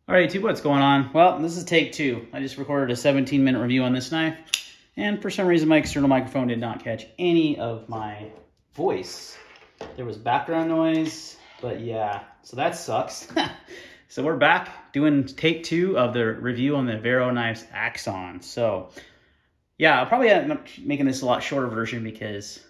All right, YouTube, what's going on? Well, this is take two. I just recorded a 17-minute review on this knife, and for some reason my external microphone did not catch any of my voice. There was background noise, but yeah, so that sucks. So we're back doing take two of the review on the Vero knives Axon. So yeah, I'll probably end up making this a lot shorter version because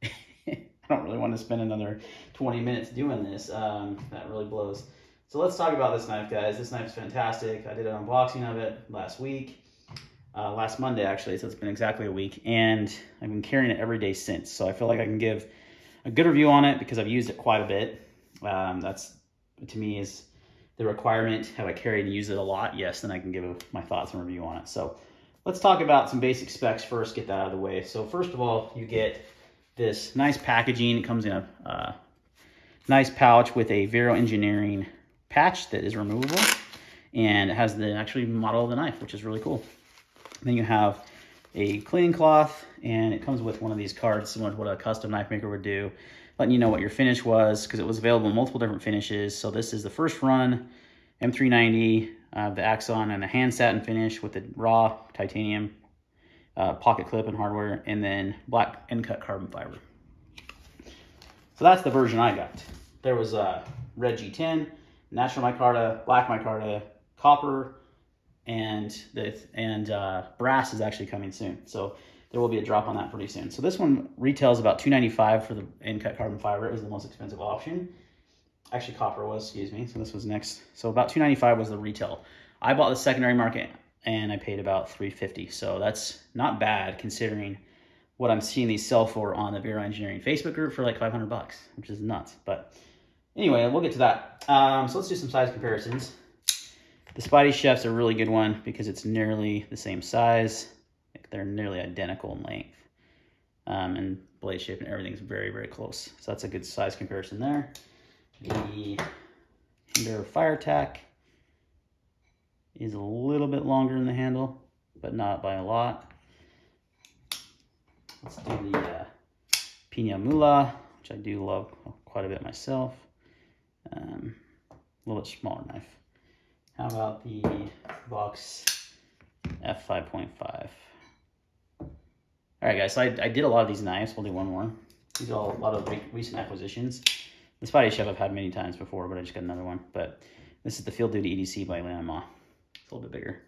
I don't really want to spend another 20 minutes doing this. That really blows. So let's talk about this knife, guys. This knife's fantastic. I did an unboxing of it last Monday actually, so it's been exactly a week, and I've been carrying it every day since. So I feel like I can give a good review on it because I've used it quite a bit. That's, to me, is the requirement. Have I carried and used it a lot? Yes, then I can give my thoughts and review on it. So let's talk about some basic specs first, get that out of the way. So first of all, you get this nice packaging. It comes in a nice pouch with a Vero engineering patch that is removable, and it has the actual model of the knife, which is really cool. And then you have a cleaning cloth, and it comes with one of these cards similar to what a custom knife maker would do, letting you know what your finish was, because it was available in multiple different finishes. So this is the first run M390, the Axon, and the hand satin finish with the raw titanium pocket clip and hardware, and then black end cut carbon fiber. So that's the version I got. There was a red G10, natural micarta, black micarta, copper, and brass is actually coming soon. So there will be a drop on that pretty soon. So this one retails about $295 for the end cut carbon fiber. It was the most expensive option. Actually, copper was, excuse me. So this was next. So about $295 was the retail. I bought the secondary market and I paid about $350. So that's not bad considering what I'm seeing these sell for on the Vero Engineering Facebook group for like 500 bucks, which is nuts. But anyway, we'll get to that. So let's do some size comparisons. The Spidey Chef's a really good one because it's nearly the same size. They're nearly identical in length. And blade shape and everything's very, very close. So that's a good size comparison there. The Vero Fire Tack is a little bit longer in the handle, but not by a lot. Let's do the Pina Mula, which I do love quite a bit myself. A little bit smaller knife. How about the Box F5.5? All right, guys, so I did a lot of these knives. We'll do one more. These are all a lot of recent acquisitions. The Spidey Chef I've had many times before, but I just got another one. But this is the Field Duty EDC by Lanma. It's a little bit bigger.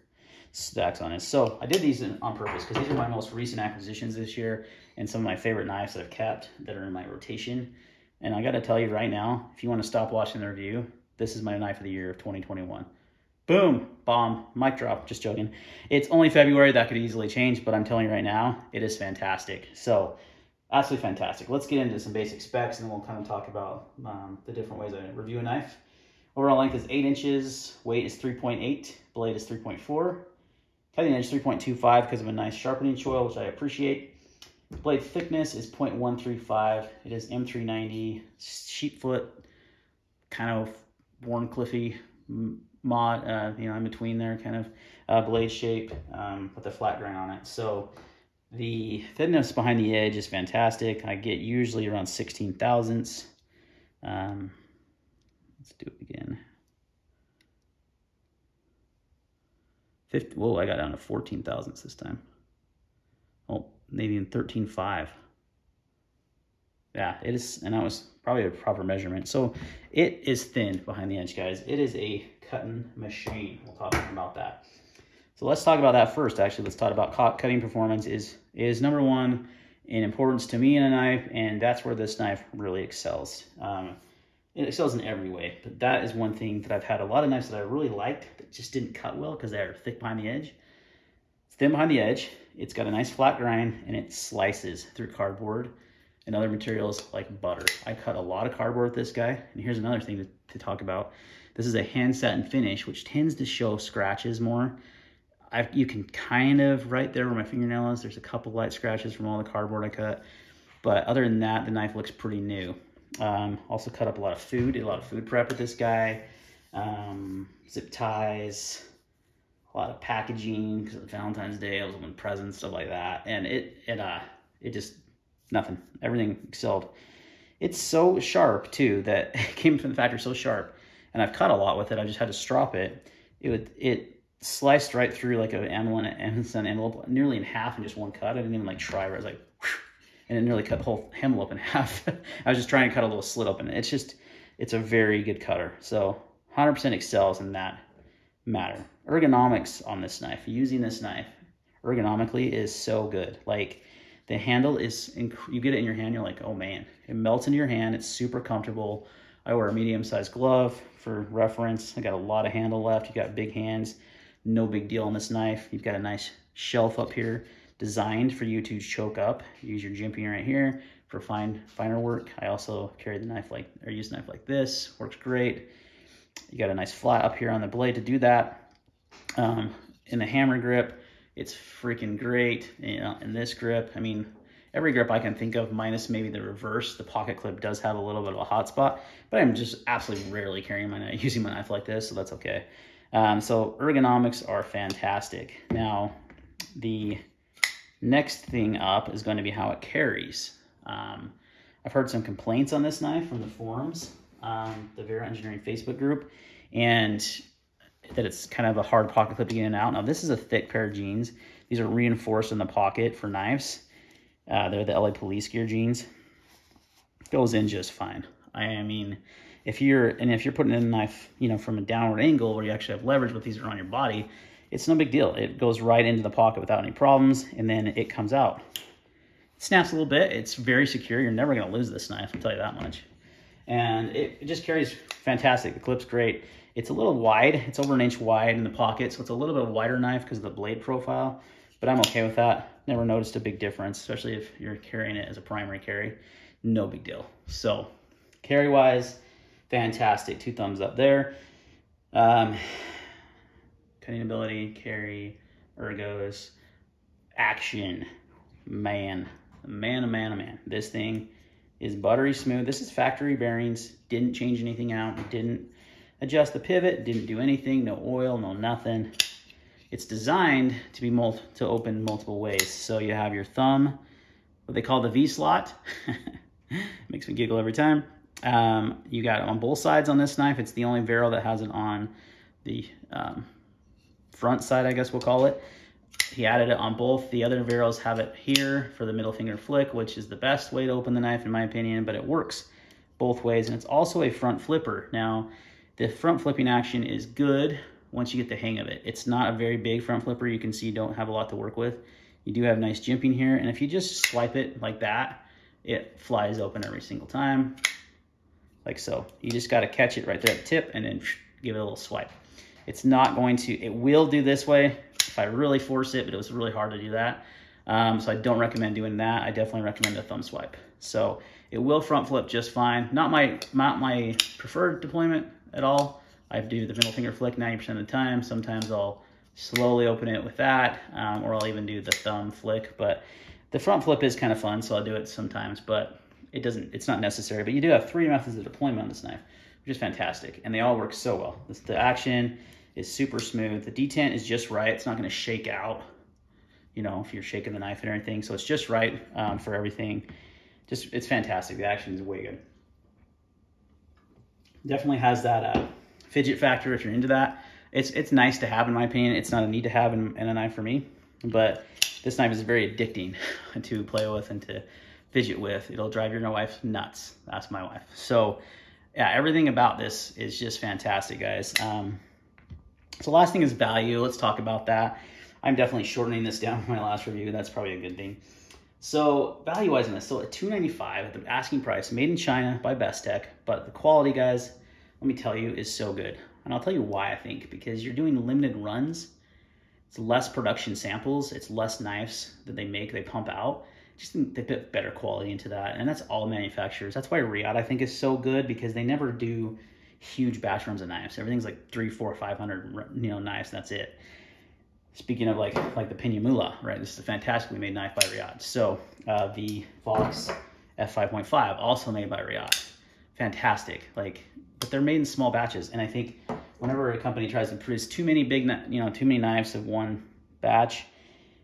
Stacks on it. So I did these on purpose because these are my most recent acquisitions this year and some of my favorite knives that I've kept that are in my rotation. And I got to tell you right now, if you want to stop watching the review, this is my knife of the year of 2021. Boom, bomb, mic drop, just joking. It's only February, that could easily change, but I'm telling you right now, it is fantastic. So, absolutely fantastic. Let's get into some basic specs, and then we'll kind of talk about the different ways I review a knife. Overall length is 8 inches, weight is 3.8, blade is 3.4, cutting edge 3.25 because of a nice sharpening choil, which I appreciate. Blade thickness is 0.135. It is M390, sheepfoot, kind of Warncliffy mod, in between there, kind of blade shape with a flat grind on it. So the thinness behind the edge is fantastic. I get usually around 16 thousandths. Let's do it again. Whoa, I got down to 14 thousandths this time. Oh, maybe in 13.5. Yeah, it is, and that was probably a proper measurement. So it is thin behind the edge, guys. It is a cutting machine. We'll talk about that. So let's talk about that first. Actually, let's talk about cutting performance is number one in importance to me in a knife, and that's where this knife really excels. It excels in every way, but that is one thing that I've had a lot of knives that I really liked that just didn't cut well because they're thick behind the edge. It's thin behind the edge. It's got a nice flat grind, and it slices through cardboard and other materials like butter. I cut a lot of cardboard with this guy. And here's another thing to talk about. This is a hand satin finish, which tends to show scratches more. You can kind of, right there where my fingernail is, there's a couple light scratches from all the cardboard I cut. But other than that, the knife looks pretty new. Also cut up a lot of food, did a lot of food prep with this guy. Zip ties, a lot of packaging, because of Valentine's Day, I was opening presents, stuff like that. And it just, nothing. Everything excelled. It's so sharp too that it came from the factory so sharp, and I've cut a lot with it. I just had to strop it it sliced right through like an Amazon envelope, nearly in half in just one cut. I didn't even like try. I was like, whew, and it nearly cut the whole envelope in half. I was just trying to cut a little slit open. It's a very good cutter. So 100% excels in that matter. Ergonomics on this knife, using this knife ergonomically is so good. Like the handle is, you get it in your hand, you're like, oh man, it melts into your hand. It's super comfortable. I wear a medium-sized glove for reference. I got a lot of handle left. You got big hands, no big deal on this knife. You've got a nice shelf up here designed for you to choke up. Use your jimping right here for finer work. I also carry the knife use the knife like this. Works great. You got a nice flat up here on the blade to do that. In the hammer grip, it's freaking great. You know, in this grip, I mean, every grip I can think of, minus maybe the reverse. The pocket clip does have a little bit of a hot spot, but I'm just absolutely rarely carrying my knife, using my knife like this, so that's okay. So ergonomics are fantastic. Now, the next thing up is going to be how it carries. I've heard some complaints on this knife from the forums, the Vero Engineering Facebook group, and that it's kind of a hard pocket clip to get in and out. Now, this is a thick pair of jeans. These are reinforced in the pocket for knives. They're the LA Police Gear jeans. Goes in just fine. I mean, if you're putting in a knife, you know, from a downward angle where you actually have leverage, but these are on your body, it's no big deal. It goes right into the pocket without any problems, and then it comes out. It snaps a little bit. It's very secure. You're never going to lose this knife, I'll tell you that much. And it just carries fantastic. The clip's great. It's a little wide. It's over 1 inch wide in the pocket, so it's a little bit of a wider knife because of the blade profile, but I'm okay with that. Never noticed a big difference, especially if you're carrying it as a primary carry. No big deal. So carry-wise, fantastic. 2 thumbs up there. Cutting ability, carry, ergos, action. Man. This thing is buttery smooth. This is factory bearings. Didn't change anything out. Didn't adjust the pivot. Didn't do anything. No oil, no nothing. It's designed to be to open multiple ways. So you have your thumb, what they call the V slot. Makes me giggle every time. You got it on both sides on this knife. It's the only Vero that has it on the front side, I guess we'll call it. He added it on both. The other Veros have it here for the middle finger flick, which is the best way to open the knife in my opinion, but it works both ways. And it's also a front flipper. Now, the front flipping action is good once you get the hang of it. It's not a very big front flipper. You can see you don't have a lot to work with. You do have nice jimping here, and if you just swipe it like that, it flies open every single time, like so. You just got to catch it right there at the tip and then give it a little swipe. It's not going to, it will do this way if I really force it, but it was really hard to do that. So I don't recommend doing that. I definitely recommend a thumb swipe. So it will front flip just fine. Not my preferred deployment at all. I do the middle finger flick 90% of the time. Sometimes I'll slowly open it with that, or I'll even do the thumb flick. But the front flip is kind of fun, so I'll do it sometimes, but it's not necessary. But you do have 3 methods of deployment on this knife, which is fantastic, and they all work so well. The action is super smooth. The detent is just right. It's not going to shake out, you know, if you're shaking the knife and everything. So it's just right for everything. It's fantastic. The action is way good. Definitely has that fidget factor if you're into that. It's nice to have in my opinion. It's not a need to have in a knife for me, but this knife is very addicting to play with and to fidget with. It'll drive your wife nuts. That's my wife. So yeah, everything about this is just fantastic, guys. So last thing is value. Let's talk about that. I'm definitely shortening this down from my last review. That's probably a good thing. So value-wise on this, so at $295 at the asking price, made in China by Best Tech, but the quality, guys, let me tell you, is so good. And I'll tell you why, I think, because you're doing limited runs. It's less production samples. It's less knives that they pump out. Just think they put better quality into that. And that's all manufacturers. That's why Riyadh, I think, is so good, because they never do huge batch runs of knives. Everything's like 300, 400, 500, knives, and that's it. Speaking of like the Pinyamula, right? This is a fantastically made knife by Riyadh. So the Vox F5.5, also made by Riyadh. Fantastic. But they're made in small batches, and I think whenever a company tries to produce too many knives of one batch,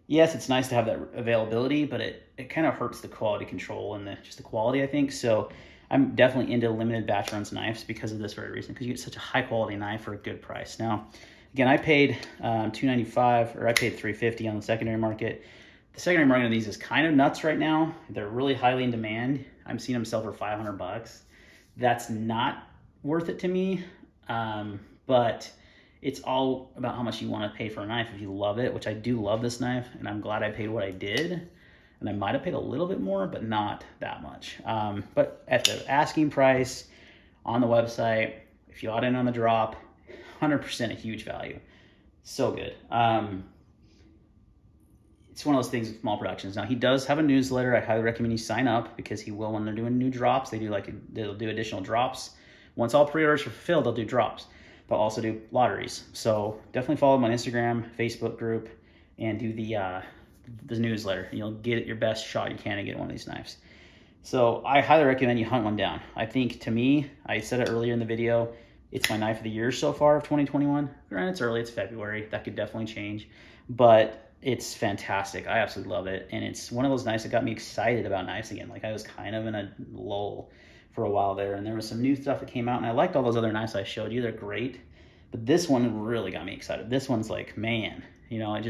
yes, it's nice to have that availability, but it kind of hurts the quality control and just the quality, I think. So I'm definitely into limited batch runs knives because of this very reason, because you get such a high quality knife for a good price. Now, Again, I paid $295, or I paid $350 on the secondary market. The secondary market of these is kind of nuts right now. They're really highly in demand. I'm seeing them sell for $500. That's not worth it to me, but it's all about how much you want to pay for a knife if you love it, which I do love this knife, and I'm glad I paid what I did. And I might have paid a little bit more, but not that much. But at the asking price on the website, if you opt in on the drop, 100% a huge value. So good. It's one of those things with small productions. Now, he does have a newsletter. I highly recommend you sign up, because he will, when they're doing new drops, they'll do additional drops. Once all pre-orders are fulfilled, they'll do drops. They'll also do lotteries. So definitely follow him on Instagram, Facebook group, and do the newsletter. You'll get your best shot you can to get one of these knives. So I highly recommend you hunt one down. I think, to me, I said it earlier in the video, it's my knife of the year so far of 2021. Granted, it's early, it's February. That could definitely change. But it's fantastic. I absolutely love it. And it's one of those knives that got me excited about knives again. Like, I was kind of in a lull for a while there, and there was some new stuff that came out, and I liked all those other knives I showed you. They're great. But this one really got me excited. This one's like, man, you know, I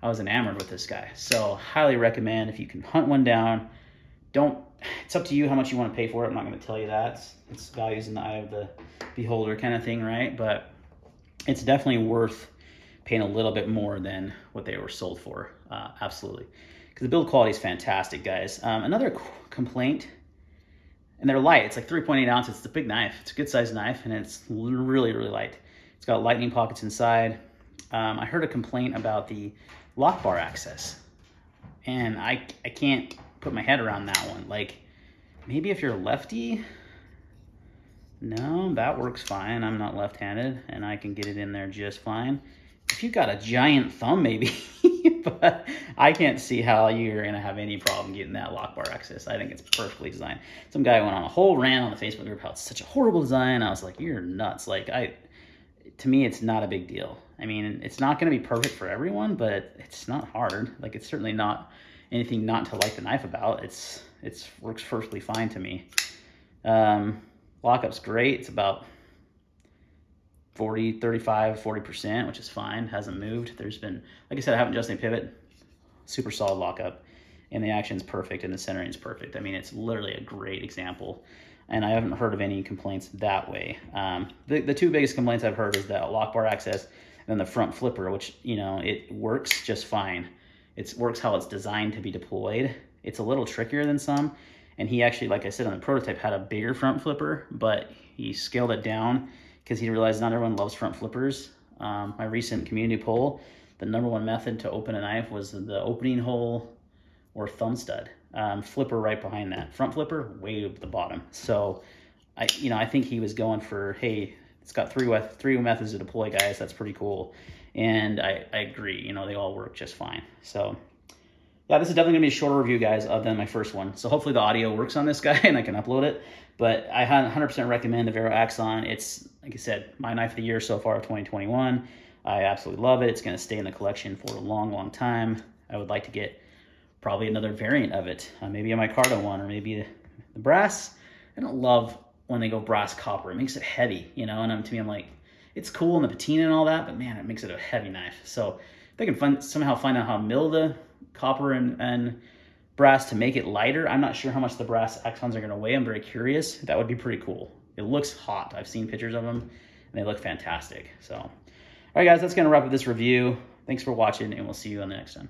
was enamored with this guy. So highly recommend, if you can hunt one down. It's up to you how much you want to pay for it. I'm not going to tell you that. It's values in the eye of the beholder kind of thing, right? But it's definitely worth paying a little bit more than what they were sold for. Absolutely. Because the build quality is fantastic, guys. Another complaint, and they're light. It's like 3.8 ounces. It's a big knife. It's a good sized knife, and it's really, really light. It's got lightning pockets inside. I heard a complaint about the lock bar access, and I can't put my head around that one. Like, maybe if you're lefty, no, that works fine. I'm not left-handed, and I can get it in there just fine. If you've got a giant thumb, maybe, but I can't see how you're gonna have any problem getting that lock bar access. I think it's perfectly designed. Some guy went on a whole rant on the Facebook group how it's such a horrible design. I was like, you're nuts. Like, to me, it's not a big deal. I mean, it's not going to be perfect for everyone, but it's not hard. Like, it's certainly not anything not to like the knife about. It works perfectly fine to me. Lockup's great. It's about 40%, which is fine. Hasn't moved. There's been, like I said, I haven't adjusted any pivot. Super solid lockup, and the action's perfect, and the centering's perfect. I mean, it's literally a great example. And I haven't heard of any complaints that way. The two biggest complaints I've heard is that lock bar access and then the front flipper, which, you know, it works just fine. It works how it's designed to be deployed. It's a little trickier than some. And he actually, like I said, on the prototype had a bigger front flipper, but he scaled it down because he realized not everyone loves front flippers. My recent community poll, the #1 method to open a knife was the opening hole or thumb stud. Flipper right behind that. Front flipper way at the bottom. So I think he was going for, hey, it's got three methods to deploy, guys. That's pretty cool. And I agree. You know, they all work just fine. So yeah, this is definitely gonna be a shorter review, guys, than my first one. So hopefully the audio works on this guy and I can upload it. But I 100% recommend the Vero Axon. It's, like I said, my knife of the year so far of 2021. I absolutely love it. It's gonna stay in the collection for a long, long time. I would like to get probably another variant of it, maybe a micarta one, or maybe the brass. I don't love when they go brass copper. It makes it heavy, you know, and to me, I'm like, it's cool and the patina and all that, but man, it makes it a heavy knife. So if they can somehow find out how to mill the copper and brass to make it lighter. I'm not sure how much the brass Axons are gonna weigh. I'm very curious. That would be pretty cool. It looks hot. I've seen pictures of them and they look fantastic. So, all right, guys, that's gonna wrap up this review. Thanks for watching, and we'll see you on the next one.